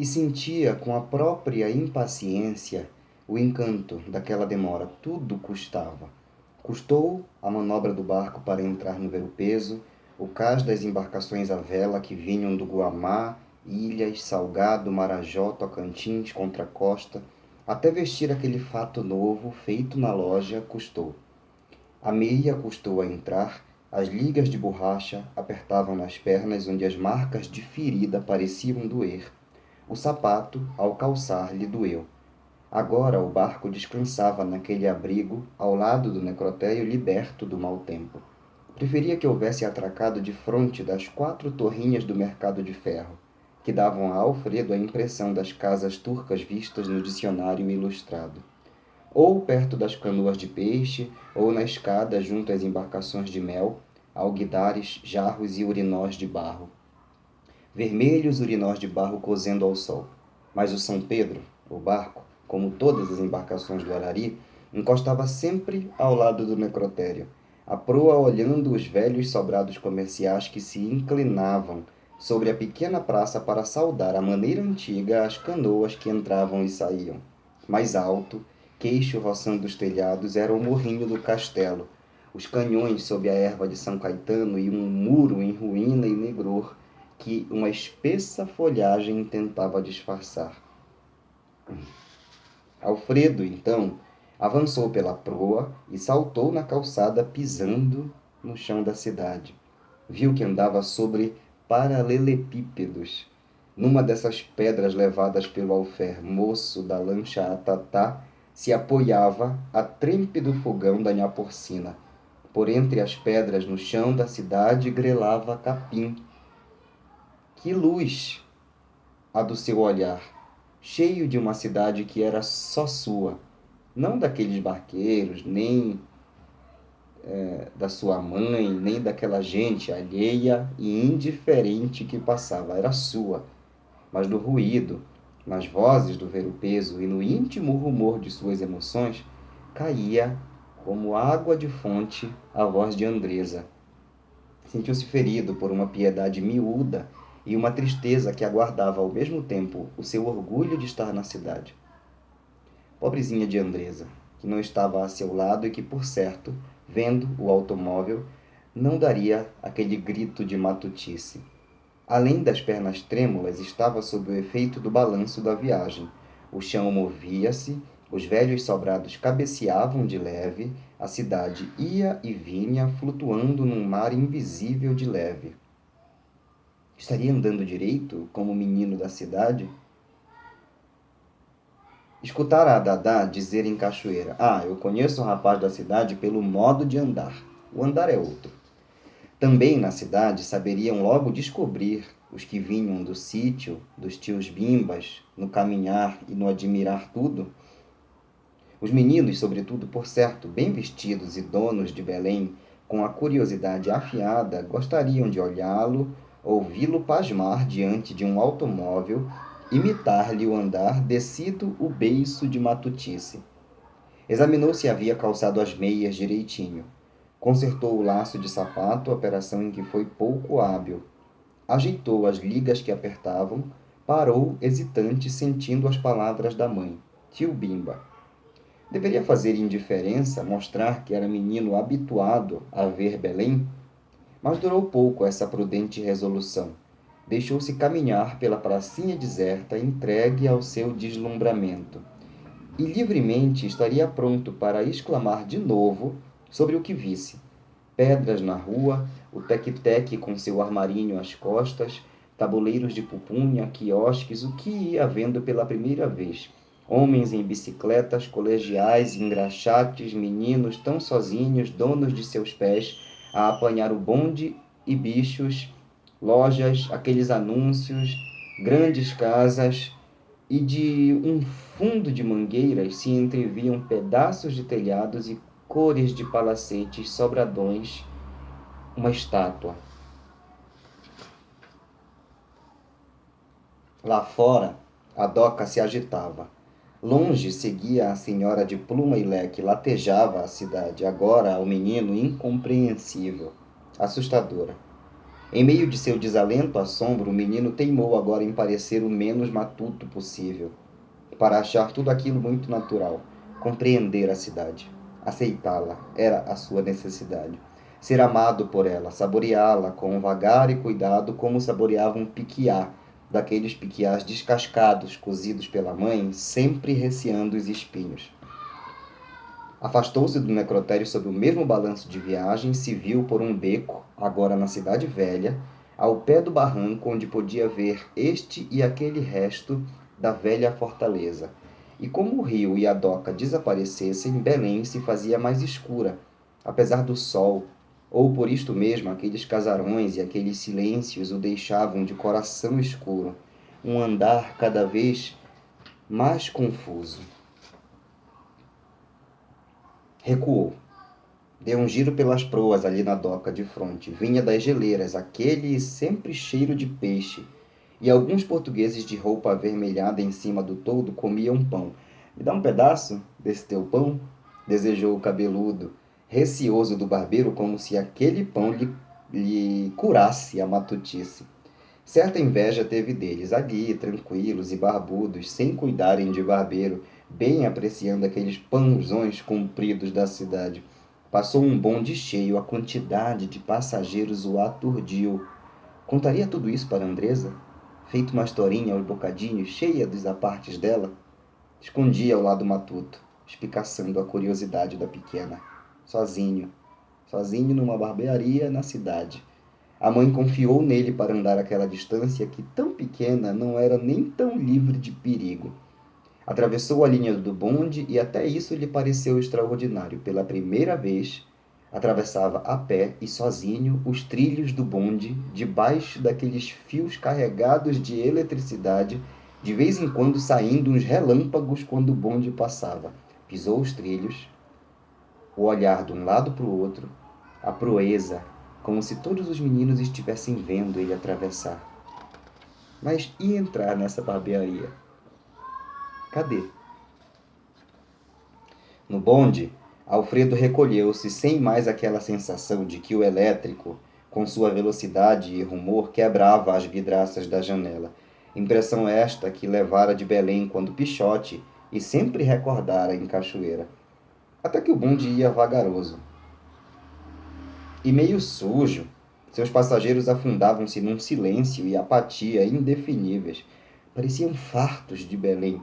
e sentia com a própria impaciência o encanto daquela demora. Tudo custava. Custou a manobra do barco para entrar no ver-o-peso, o cais das embarcações à vela que vinham do Guamá, Ilhas, Salgado, Marajó, Tocantins, contra a costa, até vestir aquele fato novo feito na loja custou. A meia custou a entrar, as ligas de borracha apertavam nas pernas onde as marcas de ferida pareciam doer. O sapato, ao calçar, lhe doeu. Agora o barco descansava naquele abrigo, ao lado do necrotério, liberto do mau tempo. Preferia que houvesse atracado defronte das 4 torrinhas do mercado de ferro, que davam a Alfredo a impressão das casas turcas vistas no dicionário ilustrado. Ou perto das canoas de peixe, ou na escada junto às embarcações de mel, alguidares, jarros e urinós de barro. Vermelhos urinós de barro cozendo ao sol. Mas o São Pedro, o barco, como todas as embarcações do Arari, encostava sempre ao lado do necrotério, a proa olhando os velhos sobrados comerciais que se inclinavam sobre a pequena praça para saudar à maneira antiga as canoas que entravam e saíam. Mais alto, queixo roçando os telhados, era o morrinho do castelo, os canhões sob a erva de São Caetano e um muro em ruína e negror que uma espessa folhagem tentava disfarçar. Alfredo, então, avançou pela proa e saltou na calçada pisando no chão da cidade. Viu que andava sobre paralelepípedos. Numa dessas pedras levadas pelo alfer moço da lancha Atatá, se apoiava a trêmpido fogão da nhá Porcina. Por entre as pedras no chão da cidade grelava capim. Que luz! A do seu olhar, cheio de uma cidade que era só sua, não daqueles barqueiros, nem da sua mãe, nem daquela gente alheia e indiferente que passava, era sua, mas do ruído, nas vozes do ver-o-peso e no íntimo rumor de suas emoções, caía, como água de fonte, a voz de Andresa. Sentiu-se ferido por uma piedade miúda e uma tristeza que aguardava ao mesmo tempo o seu orgulho de estar na cidade. Pobrezinha de Andresa, que não estava a seu lado e que, por certo, vendo o automóvel, não daria aquele grito de matutice. Além das pernas trêmulas, estava sob o efeito do balanço da viagem. O chão movia-se, os velhos sobrados cabeceavam de leve, a cidade ia e vinha, flutuando num mar invisível de leve. Estaria andando direito, como o menino da cidade? Escutara a Dadá dizer em Cachoeira: eu conheço o rapaz da cidade pelo modo de andar. O andar é outro. Também na cidade saberiam logo descobrir os que vinham do sítio, dos tios Bimbas, no caminhar e no admirar tudo. Os meninos, sobretudo, por certo, bem vestidos e donos de Belém, com a curiosidade afiada, gostariam de olhá-lo, ouvi-lo pasmar diante de um automóvel, imitar-lhe o andar, descido o beiço de matutice. Examinou se havia calçado as meias direitinho. Consertou o laço de sapato, operação em que foi pouco hábil. Ajeitou as ligas que apertavam, parou, hesitante, sentindo as palavras da mãe. Tio Bimba. Deveria fazer indiferença, mostrar que era menino habituado a ver Belém? Mas durou pouco essa prudente resolução. Deixou-se caminhar pela pracinha deserta, entregue ao seu deslumbramento. E livremente estaria pronto para exclamar de novo sobre o que visse. Pedras na rua, o tec-tec com seu armarinho às costas, tabuleiros de pupunha, quiosques, o que ia vendo pela primeira vez. Homens em bicicletas, colegiais, engraxates, meninos tão sozinhos, donos de seus pés, a apanhar o bonde e bichos, lojas, aqueles anúncios, grandes casas, e de um fundo de mangueiras se entreviam pedaços de telhados e cores de palacetes, sobradões, uma estátua. Lá fora, a doca se agitava. Longe seguia a senhora de pluma e leque, latejava a cidade, agora ao menino incompreensível, assustadora. Em meio de seu desalento assombro, o menino teimou agora em parecer o menos matuto possível, para achar tudo aquilo muito natural, compreender a cidade, aceitá-la, era a sua necessidade. Ser amado por ela, saboreá-la com vagar e cuidado, como saboreava um piquiá, daqueles piquiás descascados, cozidos pela mãe, sempre receando os espinhos. Afastou-se do necrotério sob o mesmo balanço de viagem, se viu por um beco, agora na cidade velha, ao pé do barranco onde podia ver este e aquele resto da velha fortaleza. E como o rio e a doca desaparecessem, Belém se fazia mais escura, apesar do sol, ou por isto mesmo aqueles casarões e aqueles silêncios o deixavam de coração escuro, um andar cada vez mais confuso. Recuou. Deu um giro pelas proas ali na doca de fronte. Vinha das geleiras, aquele sempre cheiro de peixe. E alguns portugueses de roupa avermelhada em cima do toldo comiam pão. Me dá um pedaço desse teu pão? Desejou o cabeludo, receoso do barbeiro, como se aquele pão lhe curasse a matutice. Certa inveja teve deles, ali, tranquilos e barbudos, sem cuidarem de barbeiro, bem apreciando aqueles pãozões compridos da cidade. Passou um bonde cheio, a quantidade de passageiros o aturdiu. Contaria tudo isso para Andresa? Feito uma historinha aos bocadinhos, cheia dos apartes dela? Escondia ao lado matuto, espicaçando a curiosidade da pequena. Sozinho, sozinho numa barbearia na cidade. A mãe confiou nele para andar aquela distância que, tão pequena, não era nem tão livre de perigo. Atravessou a linha do bonde e até isso lhe pareceu extraordinário. Pela primeira vez, atravessava a pé e sozinho os trilhos do bonde, debaixo daqueles fios carregados de eletricidade, de vez em quando saindo uns relâmpagos quando o bonde passava. Pisou os trilhos, o olhar de um lado para o outro, a proeza, como se todos os meninos estivessem vendo ele atravessar. Mas e entrar nessa barbearia? Cadê? No bonde, Alfredo recolheu-se sem mais aquela sensação de que o elétrico, com sua velocidade e rumor, quebrava as vidraças da janela. Impressão esta que levara de Belém quando Pichote e sempre recordara em Cachoeira. Até que o bonde ia vagaroso. E meio sujo, seus passageiros afundavam-se num silêncio e apatia indefiníveis. Pareciam fartos de Belém.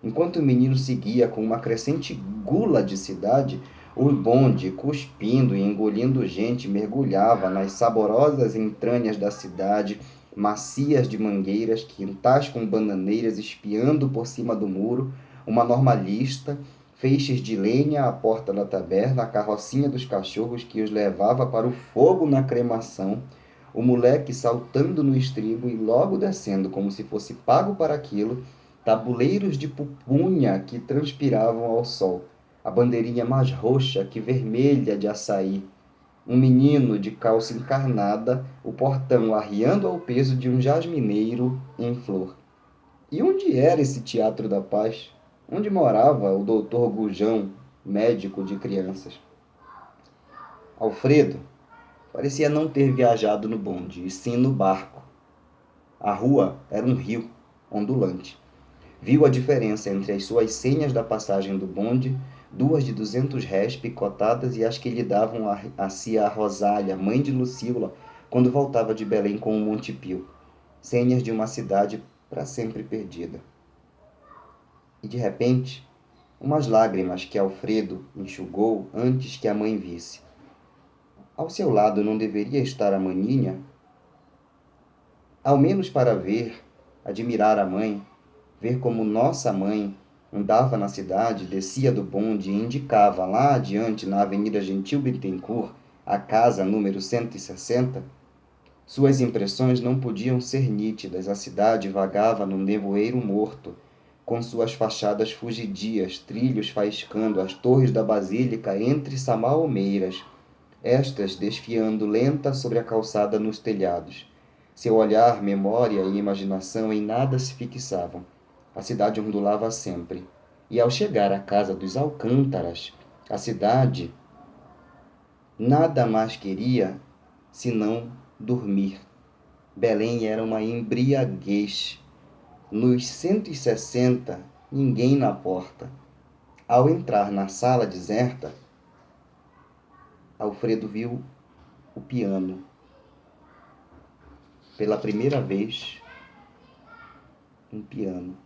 Enquanto o menino seguia com uma crescente gula de cidade, o bonde, cuspindo e engolindo gente, mergulhava nas saborosas entranhas da cidade, macias de mangueiras, quintais com bananeiras espiando por cima do muro, uma normalista, feixes de lenha à porta da taberna, a carrocinha dos cachorros que os levava para o fogo na cremação, o moleque saltando no estribo e logo descendo como se fosse pago para aquilo, tabuleiros de pupunha que transpiravam ao sol, a bandeirinha mais roxa que vermelha de açaí, um menino de calça encarnada, o portão arriando ao peso de um jasmineiro em flor. E onde era esse Teatro da Paz? Onde morava o doutor Gujão, médico de crianças? Alfredo parecia não ter viajado no bonde, e sim no barco. A rua era um rio ondulante. Viu a diferença entre as suas senhas da passagem do bonde, duas de 200 réis picotadas e as que lhe davam a cia Rosália, mãe de Lucília, quando voltava de Belém com o Montepio. Senhas de uma cidade para sempre perdida. E de repente, umas lágrimas que Alfredo enxugou antes que a mãe visse. Ao seu lado não deveria estar a maninha? Ao menos para ver, admirar a mãe, ver como nossa mãe andava na cidade, descia do bonde e indicava lá adiante na Avenida Gentil Bittencourt a casa número 160, suas impressões não podiam ser nítidas. A cidade vagava num nevoeiro morto, com suas fachadas fugidias, trilhos faiscando as torres da basílica entre samalmeiras, estas desfiando lenta sobre a calçada nos telhados. Seu olhar, memória e imaginação em nada se fixavam. A cidade ondulava sempre. E ao chegar à casa dos Alcântaras, a cidade nada mais queria senão dormir. Belém era uma embriaguez. Nos 160, ninguém na porta. Ao entrar na sala deserta, Alfredo viu o piano. Pela primeira vez, um piano.